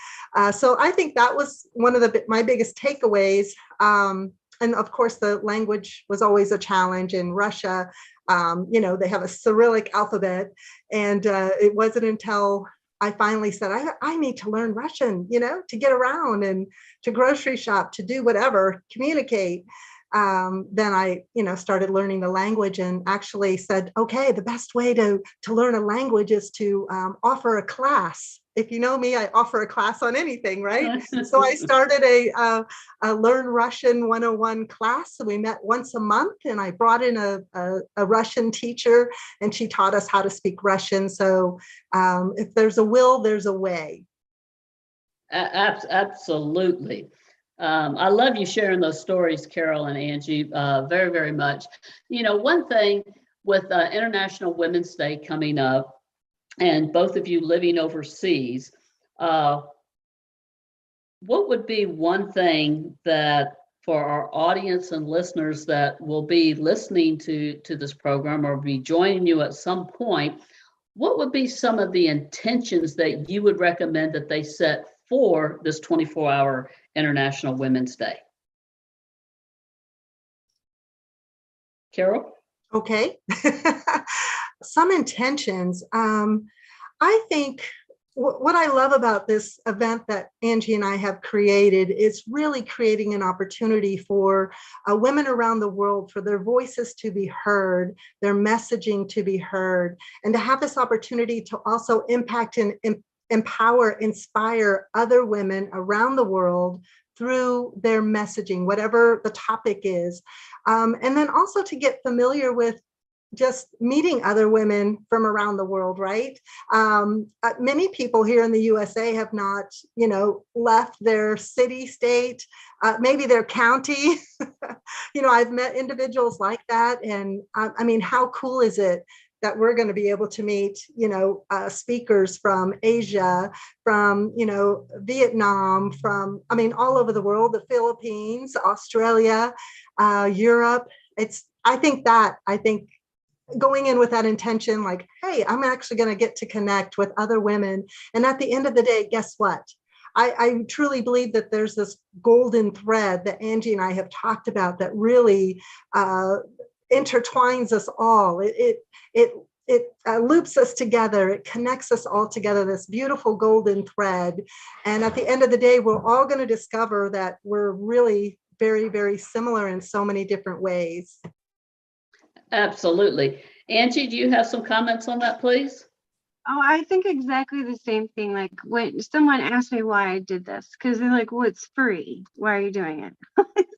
so I think that was one of my biggest takeaways. And of course, the language was always a challenge in Russia. They have a Cyrillic alphabet, and it wasn't until I finally said, I need to learn Russian, to get around and to grocery shop, to do whatever, communicate, then I, started learning the language and actually said, okay, the best way to learn a language is to offer a class. If you know me, I offer a class on anything, right? So I started a Learn Russian 101 class. So we met once a month, and I brought in a Russian teacher, and she taught us how to speak Russian. So if there's a will, there's a way. Absolutely. I love you sharing those stories, Carol and Angie, very, very much. One thing with International Women's Day coming up, and both of you living overseas, what would be one thing that for our audience and listeners that will be listening to this program or be joining you at some point, what would be some of the intentions that you would recommend that they set for this 24-hour International Women's Day? Carol? Okay. Some intentions. I think what I love about this event that Angie and I have created is really creating an opportunity for women around the world, for their voices to be heard, their messaging to be heard, and to have this opportunity to also impact and empower, inspire other women around the world through their messaging, whatever the topic is. And then also to get familiar with just meeting other women from around the world, right? Many people here in the USA have not, left their city, state, maybe their county. I've met individuals like that. And I mean, how cool is it that we're going to be able to meet, speakers from Asia, from, Vietnam, from, all over the world, the Philippines, Australia, Europe. I think going in with that intention, like, hey, I'm actually going to get to connect with other women. And at the end of the day, guess what? I truly believe that there's this golden thread that Angie and I have talked about that really intertwines us all. It loops us together. It connects us all together, this beautiful golden thread. And at the end of the day, we're all going to discover that we're really very, very similar in so many different ways. Absolutely. Angie, do you have some comments on that, please? Oh, I think exactly the same thing. Like when someone asked me why I did this, because they're like, well, it's free. Why are you doing it?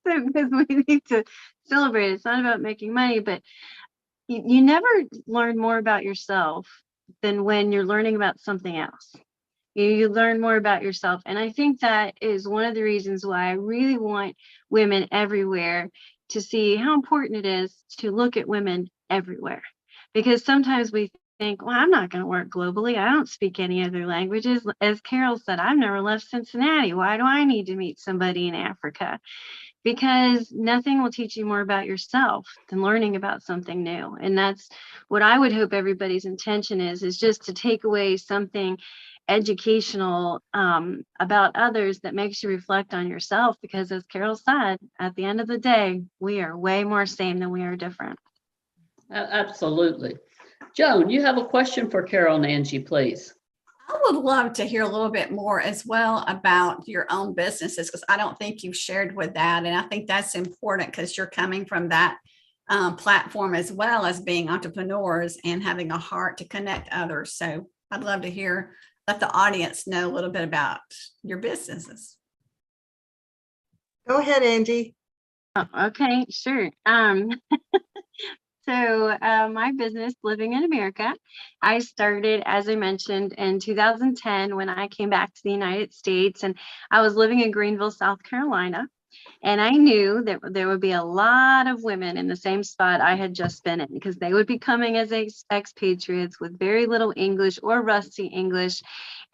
Because we need to celebrate. It's not about making money, but you never learn more about yourself than when you're learning about something else. You learn more about yourself. And I think that is one of the reasons why I really want women everywhere to see how important it is to look at women everywhere. Because sometimes we think, well, I'm not going to work globally. I don't speak any other languages. As Carol said, I've never left Cincinnati. Why do I need to meet somebody in Africa? Because nothing will teach you more about yourself than learning about something new. And that's what I would hope everybody's intention is just to take away something educational about others that makes you reflect on yourself. Because as Carol said, at the end of the day, we are way more same than we are different. Absolutely. Joan, you have a question for Carol and Angie, please. I would love to hear a little bit more as well about your own businesses, because I don't think you've shared with that. And I think that's important because you're coming from that platform as well as being entrepreneurs and having a heart to connect others. So I'd love to let the audience know a little bit about your businesses. Go ahead, Angie. Oh, okay, sure. So my business, Living in America, I started, as I mentioned, in 2010 when I came back to the United States, and I was living in Greenville, South Carolina. And I knew that there would be a lot of women in the same spot I had just been in, because they would be coming as expatriates with very little English or rusty English.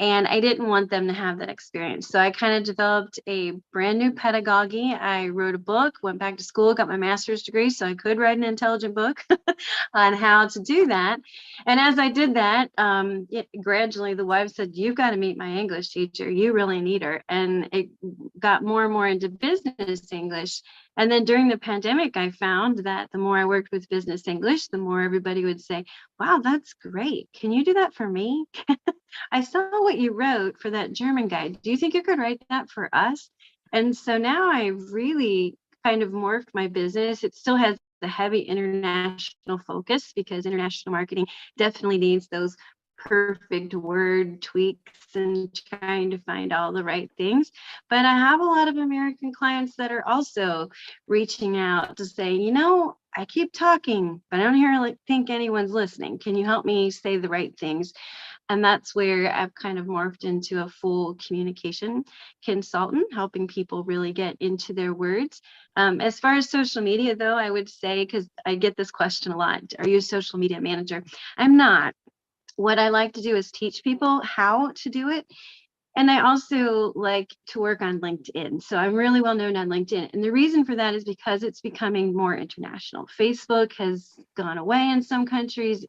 And I didn't want them to have that experience. So I kind of developed a brand new pedagogy. I wrote a book, went back to school, got my master's degree, so I could write an intelligent book on how to do that. And as I did that, gradually the wife said, you've got to meet my English teacher. You really need her. And it got more and more into business English. And then during the pandemic, I found that the more I worked with business English, the more everybody would say, wow, that's great. Can you do that for me? I saw what you wrote for that German guide. Do you think you could write that for us? And so now I really kind of morphed my business. It still has the heavy international focus because international marketing definitely needs those perfect word tweaks and trying to find all the right things. But I have a lot of American clients that are also reaching out to say, I keep talking, but I don't think anyone's listening. Can you help me say the right things? And that's where I've kind of morphed into a full communication consultant, helping people really get into their words. As far as social media, though, I would say, because I get this question a lot, are you a social media manager? I'm not. What I like to do is teach people how to do it. And I also like to work on LinkedIn. So I'm really well known on LinkedIn. And the reason for that is because it's becoming more international. Facebook has gone away in some countries.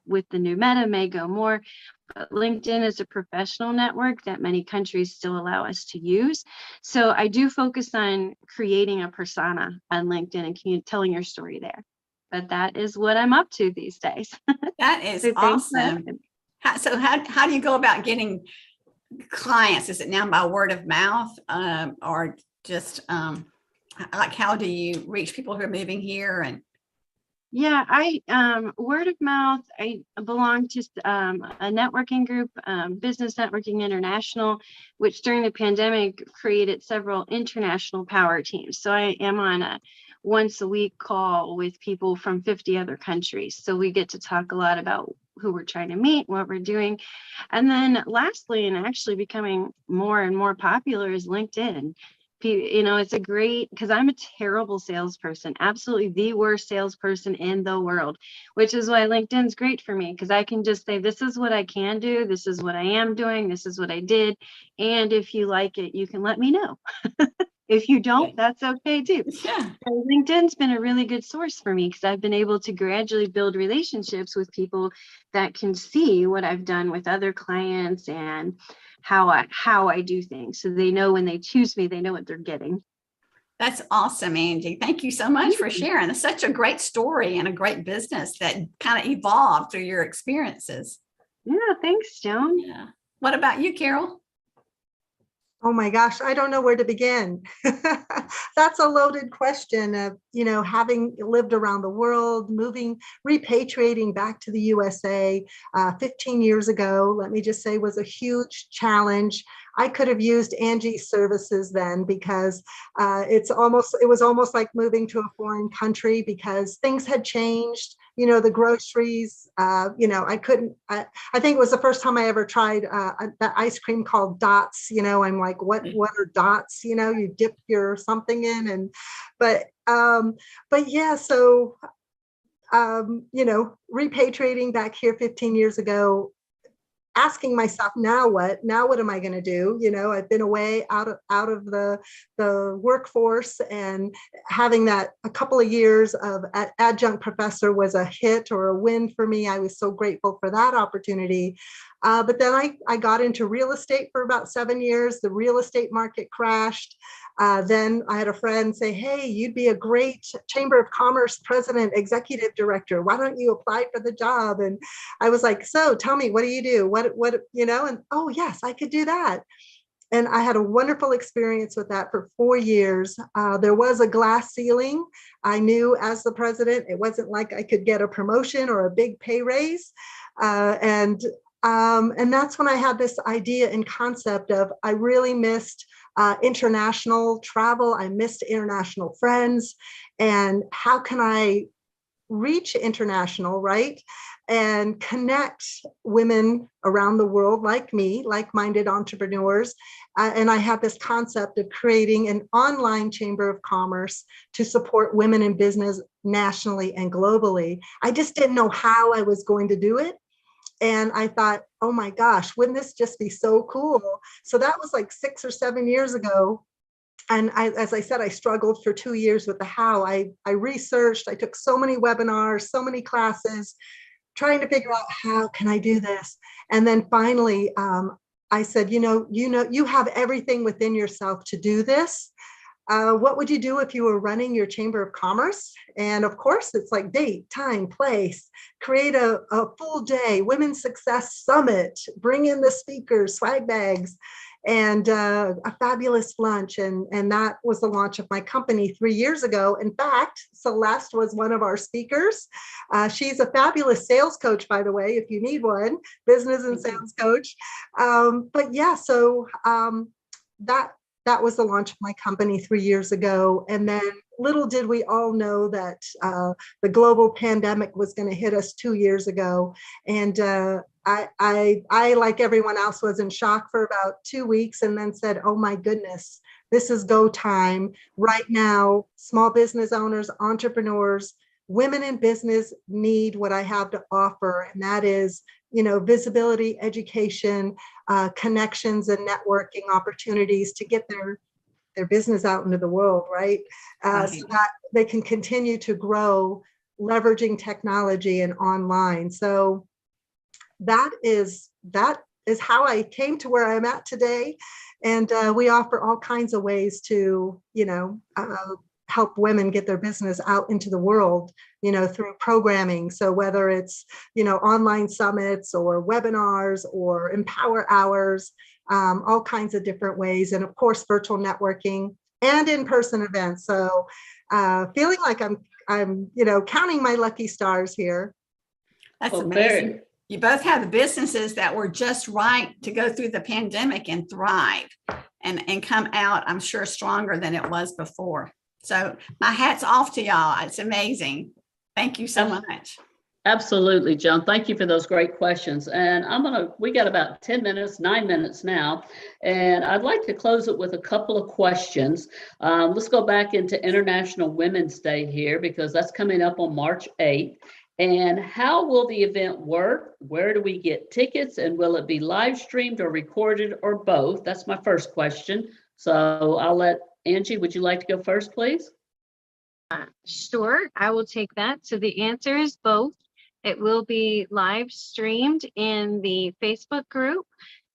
With the new meta, may go more. But LinkedIn is a professional network that many countries still allow us to use. So I do focus on creating a persona on LinkedIn and telling your story there. But that is what I'm up to these days. That is So awesome. How do you go about getting clients? Is it now by word of mouth, or just like how do you reach people who are moving here? And yeah, I word of mouth. I belong to a networking group, Business Networking International, which during the pandemic created several international power teams. So I am on a once a week call with people from 50 other countries. So we get to talk a lot about who we're trying to meet, what we're doing. And then lastly, and actually becoming more and more popular, is LinkedIn. It's a great, because I'm a terrible salesperson, absolutely the worst salesperson in the world, which is why LinkedIn's great for me, because I can just say, this is what I can do, this is what I am doing, this is what I did. And if you like it, you can let me know. If you don't, that's okay too. Yeah. So LinkedIn's been a really good source for me because I've been able to gradually build relationships with people that can see what I've done with other clients and how I do things. So they know when they choose me, they know what they're getting. That's awesome, Angie. Thank you so much for sharing. It's such a great story and a great business that kind of evolved through your experiences. Yeah, thanks, Joan. Yeah. What about you, Carol? Oh my gosh, I don't know where to begin. That's a loaded question of, having lived around the world, repatriating back to the USA 15 years ago, let me just say, was a huge challenge. I could have used Angie's services then because it was almost like moving to a foreign country because things had changed. The groceries, I think it was the first time I ever tried that ice cream called Dots. I'm like, what are Dots? You dip your something in but yeah, so, repatriating back here 15 years ago, asking myself, now what am I going to do? I've been away out of the workforce, and having that a couple of years of adjunct professor was a hit or a win for me. I was so grateful for that opportunity. But then I got into real estate for about 7 years. The real estate market crashed. Then I had a friend say, hey, you'd be a great Chamber of Commerce president, executive director. Why don't you apply for the job? And I was like, so tell me, what do you do? And oh, yes, I could do that. And I had a wonderful experience with that for 4 years. There was a glass ceiling. I knew as the president, it wasn't like I could get a promotion or a big pay raise. And that's when I had this idea and concept of, I really missed international travel. I missed international friends. And how can I reach international, right? And connect women around the world like me, like-minded entrepreneurs. And I had this concept of creating an online chamber of commerce to support women in business nationally and globally. I just didn't know how I was going to do it. And I thought, oh my gosh, wouldn't this just be so cool? So that was like 6 or 7 years ago. And as I said, I struggled for 2 years with the how. I researched, I took so many webinars, so many classes, trying to figure out how can I do this. And then finally, I said, you have everything within yourself to do this. What would you do if you were running your Chamber of Commerce? And of course, it's like date, time, place, create a full day, Women's Success Summit, bring in the speakers, swag bags. and a fabulous lunch. And that was the launch of my company 3 years ago. In fact, Celeste was one of our speakers. She's a fabulous sales coach, by the way, if you need one, business and sales coach. But yeah, so that was the launch of my company 3 years ago. And then little did we all know that the global pandemic was going to hit us 2 years ago. And I, like everyone else, was in shock for about 2 weeks and then said, oh my goodness, this is go time. Right now, small business owners, entrepreneurs, women in business need what I have to offer. And that is, visibility, education, connections, and networking opportunities to get their business out into the world, right? So that they can continue to grow, leveraging technology and online. So that is how I came to where I'm at today. And we offer all kinds of ways to, help women get their business out into the world, through programming. So whether it's, online summits or webinars or empower hours, all kinds of different ways. And of course, virtual networking and in-person events. So feeling like I'm, counting my lucky stars here. That's amazing. You both have businesses that were just right to go through the pandemic and thrive and come out, I'm sure, stronger than it was before. So my hat's off to y'all. It's amazing. Thank you so much. Absolutely, Joan. Thank you for those great questions. And we got about 10 minutes, 9 minutes now. And I'd like to close it with a couple of questions. Let's go back into International Women's Day here, because that's coming up on March 8th. And how will the event work? Where do we get tickets? And will it be live streamed or recorded or both? That's my first question. So I'll let Angie, would you like to go first, please? Sure, I will take that. So the answer is both. It will be live streamed in the Facebook group.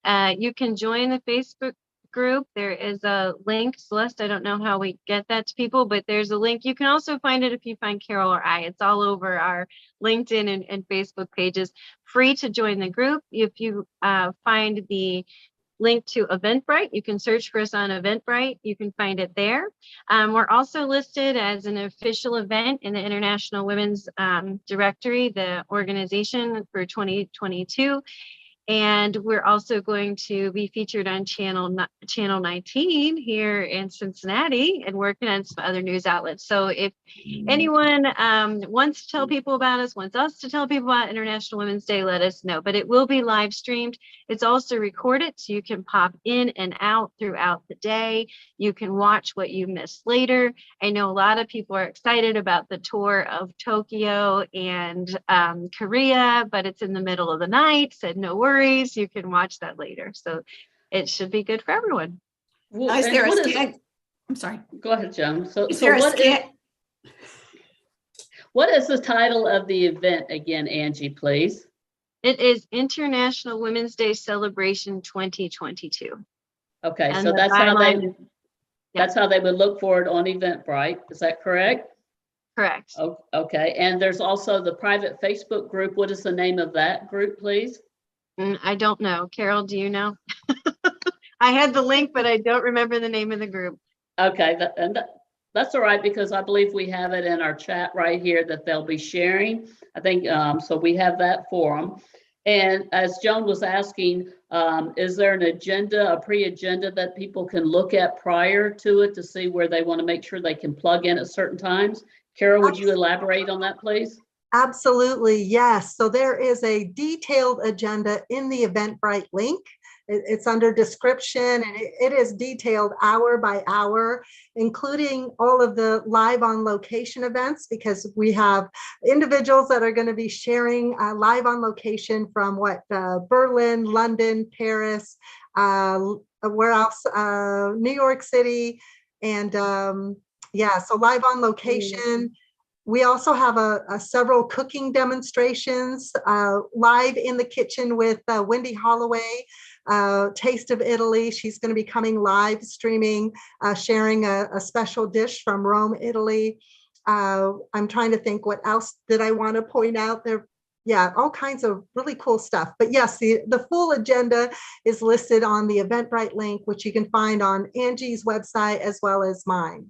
You can join the Facebook group. There is a link. Celeste, I don't know how we get that to people, but there's a link. You can also find it if you find Carol or I. It's all over our LinkedIn and Facebook pages. Free to join the group. If you find the link to Eventbrite, you can search for us on Eventbrite. You can find it there. We're also listed as an official event in the International Women's Directory, the organization, for 2022. And we're also going to be featured on Channel 19 here in Cincinnati and working on some other news outlets. So if anyone wants to tell people about us, wants us to tell people about International Women's Day, let us know. But it will be live streamed. It's also recorded, so you can pop in and out throughout the day. You can watch what you missed later. I know a lot of people are excited about the tour of Tokyo and Korea, but it's in the middle of the night, so no worries. You can watch that later. So it should be good for everyone. Well, is there a skit? I'm sorry. Go ahead, Joan. So what is the title of the event again, Angie, please? It is International Women's Day Celebration 2022. Okay, and so that's how they would look for it on Eventbrite. Is that correct? Correct. Oh, okay, and there's also the private Facebook group. What is the name of that group, please? I don't know. Carol, do you know? I had the link, but I don't remember the name of the group. Okay, that's all right, because I believe we have it in our chat right here that they'll be sharing. I think so. We have that for them. And as Joan was asking, is there an agenda, a pre-agenda that people can look at prior to it to see where they want to make sure they can plug in at certain times? Carol, would you elaborate on that, please? Absolutely, yes. So there is a detailed agenda in the Eventbrite link. It's under description, and it is detailed hour by hour, including all of the live on location events, because we have individuals that are going to be sharing live on location from Berlin, London, Paris, where else? New York City. And so live on location. We also have several cooking demonstrations live in the kitchen with Wendy Holloway, Taste of Italy. She's going to be coming live streaming, sharing a special dish from Rome, Italy. I'm trying to think what else did I want to point out there. yeah, all kinds of really cool stuff. But yes, the full agenda is listed on the Eventbrite link, which you can find on Angie's website as well as mine.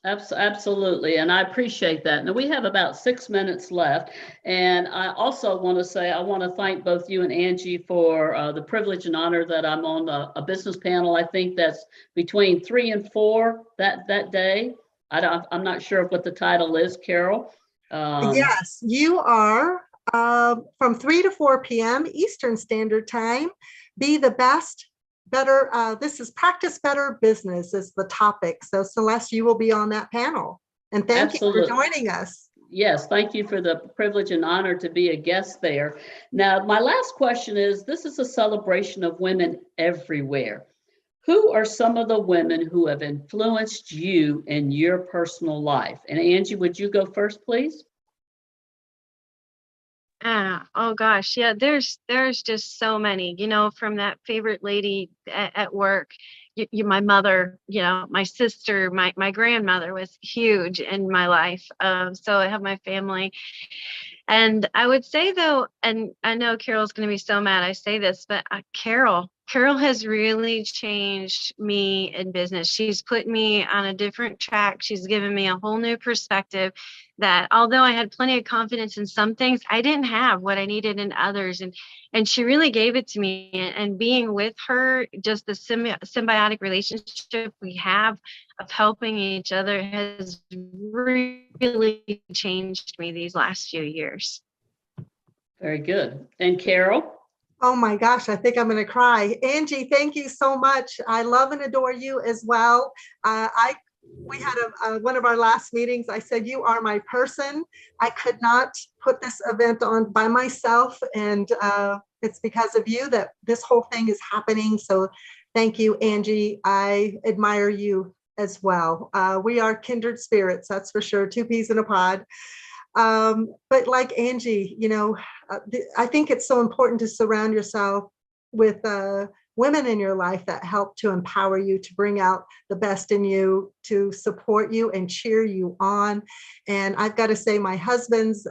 Absolutely, and I appreciate that. Now we have about 6 minutes left, and I also want to say I want to thank both you and Angie for the privilege and honor that I'm on a business panel. I think that's between 3 and 4 that day. I'm not sure what the title is, Carol. Yes, you are from 3 to 4 p.m. Eastern Standard Time. Be the best. Better, this is Practice Better Business is the topic. So Celeste, you will be on that panel. And thank Absolutely. you for joining us. Yes, thank you for the privilege and honor to be a guest there. Now, my last question is, this is a celebration of women everywhere. Who are some of the women who have influenced you in your personal life? And Angie, would you go first, please? Oh gosh, yeah, there's just so many, from that favorite lady at work, my mother, my sister, my grandmother was huge in my life. So I have my family. And I would say though, and I know Carol's going to be so mad I say this, but Carol has really changed me in business. She's put me on a different track. She's given me a whole new perspective that although I had plenty of confidence in some things, I didn't have what I needed in others. And she really gave it to me. And being with her, just the symbiotic relationship we have of helping each other has really changed me these last few years. Very good. And Carol? Oh my gosh, I think I'm going to cry. Angie, thank you so much. I love and adore you as well. We had one of our last meetings. I said, you are my person. I could not put this event on by myself. And it's because of you that this whole thing is happening. So thank you, Angie. I admire you as well. We are kindred spirits, that's for sure. Two peas in a pod. But like Angie, I think it's so important to surround yourself with women in your life that help to empower you, to bring out the best in you, to support you and cheer you on. And I've got to say, my husband's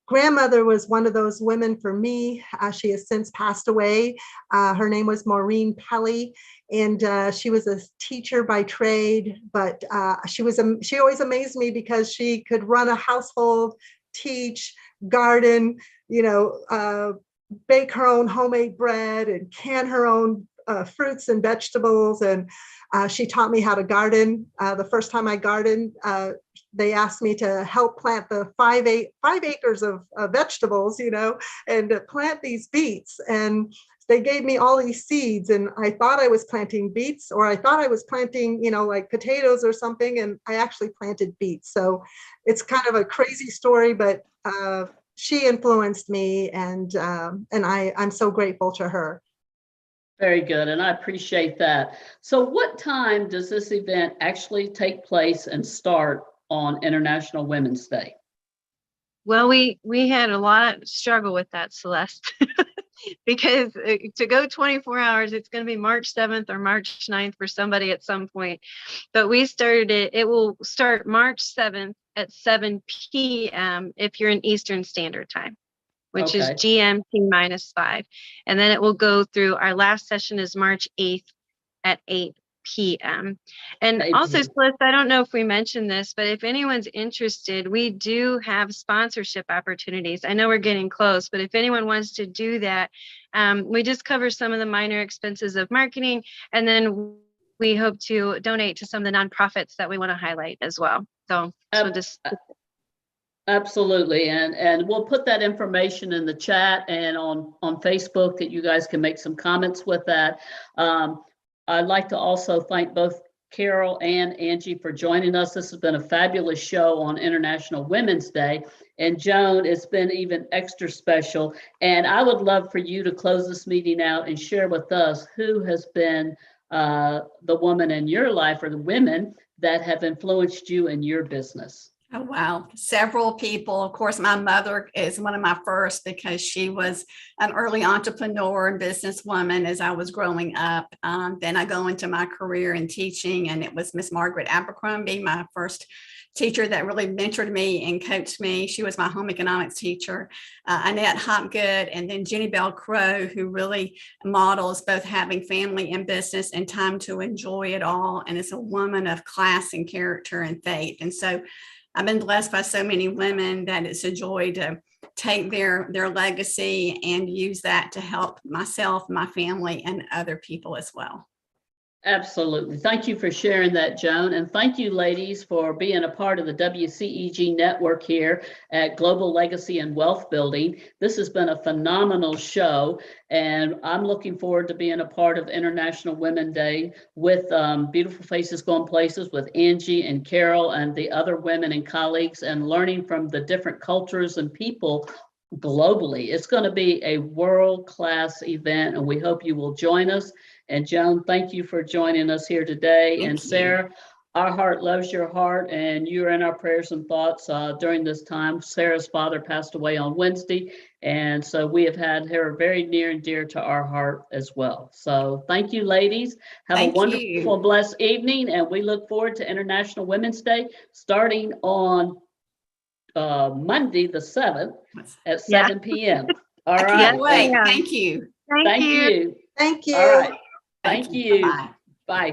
grandmother was one of those women for me. She has since passed away. Her name was Maureen Pelly, and she was a teacher by trade, but she always amazed me because she could run a household, teach, garden, bake her own homemade bread and can her own fruits and vegetables. And she taught me how to garden. The first time I gardened, they asked me to help plant the 5 acres of vegetables, and plant these beets. And they gave me all these seeds, and I thought I was planting beets, or I thought I was planting, like potatoes or something. And I actually planted beets. So it's kind of a crazy story, but she influenced me, and I'm so grateful to her. Very good, and I appreciate that. So what time does this event actually take place and start on International Women's Day? Well, we had a lot of struggle with that, Celeste, because to go 24 hours, it's going to be March 7th or March 9th for somebody at some point. But we started it will start March 7th at 7 p.m. if you're in Eastern Standard Time, which is GMT -5. And then it will go through, our last session is March 8th at 8 p.m. And also, Celeste, I don't know if we mentioned this, but if anyone's interested, we do have sponsorship opportunities. I know we're getting close, but if anyone wants to do that, we just cover some of the minor expenses of marketing, and then we hope to donate to some of the nonprofits that we want to highlight as well. So just absolutely, and we'll put that information in the chat and on Facebook that you guys can make some comments with that. I'd like to also thank both Carol and Angie for joining us. This has been a fabulous show on International Women's Day. And Joan, it's been even extra special. And I would love for you to close this meeting out and share with us who has been the woman in your life, or the women that have influenced you in your business. Oh, wow. Several people. Of course, my mother is one of my first, because she was an early entrepreneur and businesswoman as I was growing up. Then I go into my career in teaching, and it was Miss Margaret Abercrombie, my first teacher that really mentored me and coached me. She was my home economics teacher, Annette Hopgood, and then Jenny Bell Crow, who really models both having family and business and time to enjoy it all. And is a woman of class and character and faith. And so I've been blessed by so many women that it's a joy to take their legacy and use that to help myself, my family, and other people as well. Absolutely. Thank you for sharing that, Joan. And thank you, ladies, for being a part of the WCEG network here at Global Legacy and Wealth Building. This has been a phenomenal show, and I'm looking forward to being a part of International Women's Day with Beautiful Faces Going Places with Angie and Carol and the other women and colleagues, and learning from the different cultures and people globally. It's going to be a world-class event, and we hope you will join us. And Joan, thank you for joining us here today. And Sarah, our heart loves your heart, and you're in our prayers and thoughts during this time. Sarah's father passed away on Wednesday, and so we have had her very near and dear to our heart as well. So thank you, ladies. Have a wonderful, blessed evening, and we look forward to International Women's Day starting on Monday the 7th at 7 p.m. All right. Wait. Thank you. Thank you. Thank you. All right. Thank you. Bye.